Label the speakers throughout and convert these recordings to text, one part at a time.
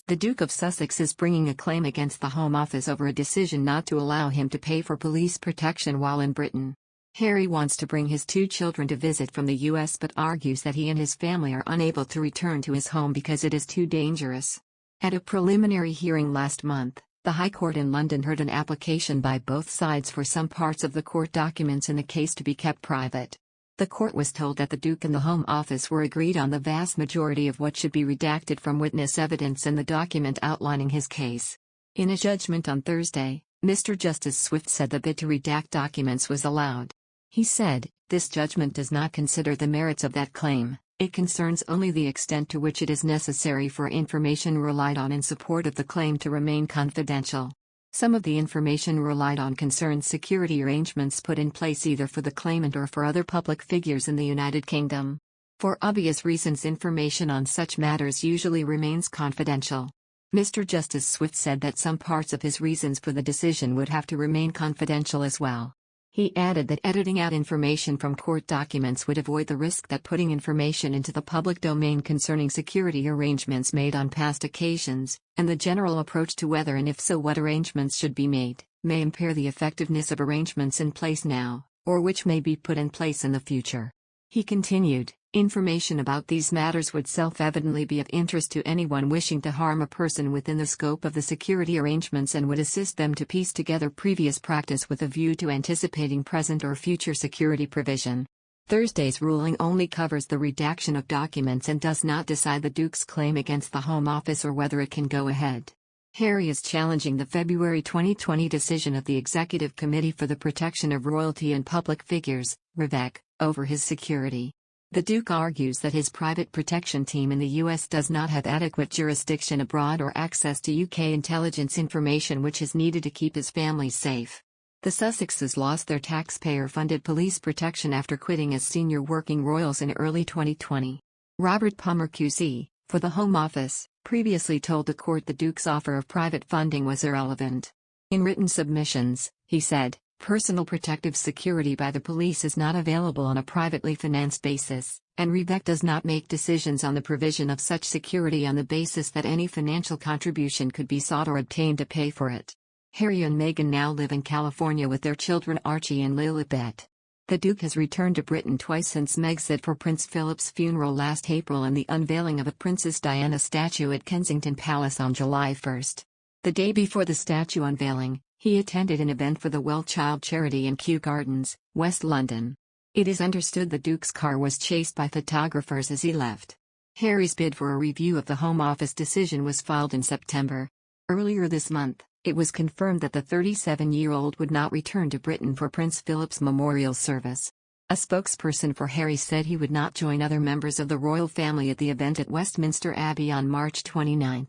Speaker 1: The Duke of Sussex is bringing a claim against the Home Office over a decision not to allow him to pay for police protection while in Britain. Harry wants to bring his 2 children to visit from the US but argues that he and his family are unable to return to his home because it is too dangerous. At a preliminary hearing last month, the High Court in London heard an application by both sides for some parts of the court documents in the case to be kept private. The court was told that the Duke and the Home Office were agreed on the vast majority of what should be redacted from witness evidence in the document outlining his case. In a judgment on Thursday, Mr. Justice Swift said the bid to redact documents was allowed. He said, "This judgment does not consider the merits of that claim, it concerns only the extent to which it is necessary for information relied on in support of the claim to remain confidential." Some of the information relied on concerns security arrangements put in place either for the claimant or for other public figures in the United Kingdom. For obvious reasons, information on such matters usually remains confidential. Mr. Justice Swift said that some parts of his reasons for the decision would have to remain confidential as well. He added that editing out information from court documents would avoid the risk that putting information into the public domain concerning security arrangements made on past occasions, and the general approach to whether and if so what arrangements should be made, may impair the effectiveness of arrangements in place now, or which may be put in place in the future. He continued, "Information about these matters would self-evidently be of interest to anyone wishing to harm a person within the scope of the security arrangements and would assist them to piece together previous practice with a view to anticipating present or future security provision." Thursday's ruling only covers the redaction of documents and does not decide the Duke's claim against the Home Office or whether it can go ahead. Harry is challenging the February 2020 decision of the Executive Committee for the Protection of Royalty and Public Figures, (REVEC), over his security. The Duke argues that his private protection team in the US does not have adequate jurisdiction abroad or access to UK intelligence information which is needed to keep his family safe. The Sussexes lost their taxpayer-funded police protection after quitting as senior working royals in early 2020. Robert Palmer QC, for the Home Office, previously told the court the Duke's offer of private funding was irrelevant. In written submissions, he said, "Personal protective security by the police is not available on a privately financed basis, and REVEC does not make decisions on the provision of such security on the basis that any financial contribution could be sought or obtained to pay for it." Harry and Meghan now live in California with their children Archie and Lilibet. The Duke has returned to Britain twice since Megxit for Prince Philip's funeral last April and the unveiling of a Princess Diana statue at Kensington Palace on July 1. The day before the statue unveiling, he attended an event for the Well Child charity in Kew Gardens, West London. It is understood the Duke's car was chased by photographers as he left. Harry's bid for a review of the Home Office decision was filed in September. Earlier this month, it was confirmed that the 37-year-old would not return to Britain for Prince Philip's memorial service. A spokesperson for Harry said he would not join other members of the royal family at the event at Westminster Abbey on March 29.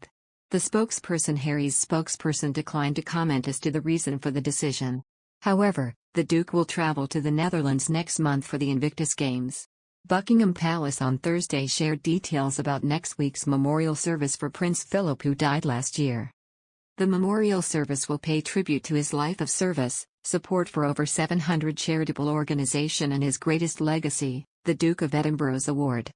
Speaker 1: Harry's spokesperson declined to comment as to the reason for the decision. However, the Duke will travel to the Netherlands next month for the Invictus Games. Buckingham Palace on Thursday shared details about next week's memorial service for Prince Philip, who died last year. The memorial service will pay tribute to his life of service, support for over 700 charitable organizations and his greatest legacy, the Duke of Edinburgh's award.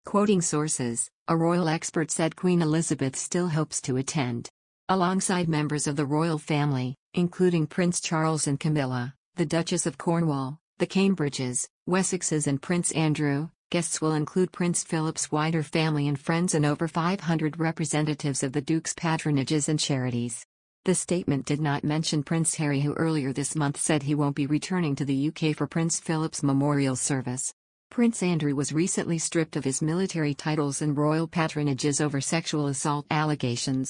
Speaker 1: Quoting sources, a royal expert said Queen Elizabeth still hopes to attend. Alongside members of the royal family, including Prince Charles and Camilla, the Duchess of Cornwall, the Cambridges, Wessexes and Prince Andrew, guests will include Prince Philip's wider family and friends and over 500 representatives of the Duke's patronages and charities. The statement did not mention Prince Harry, who earlier this month said he won't be returning to the UK for Prince Philip's memorial service. Prince Andrew was recently stripped of his military titles and royal patronages over sexual assault allegations.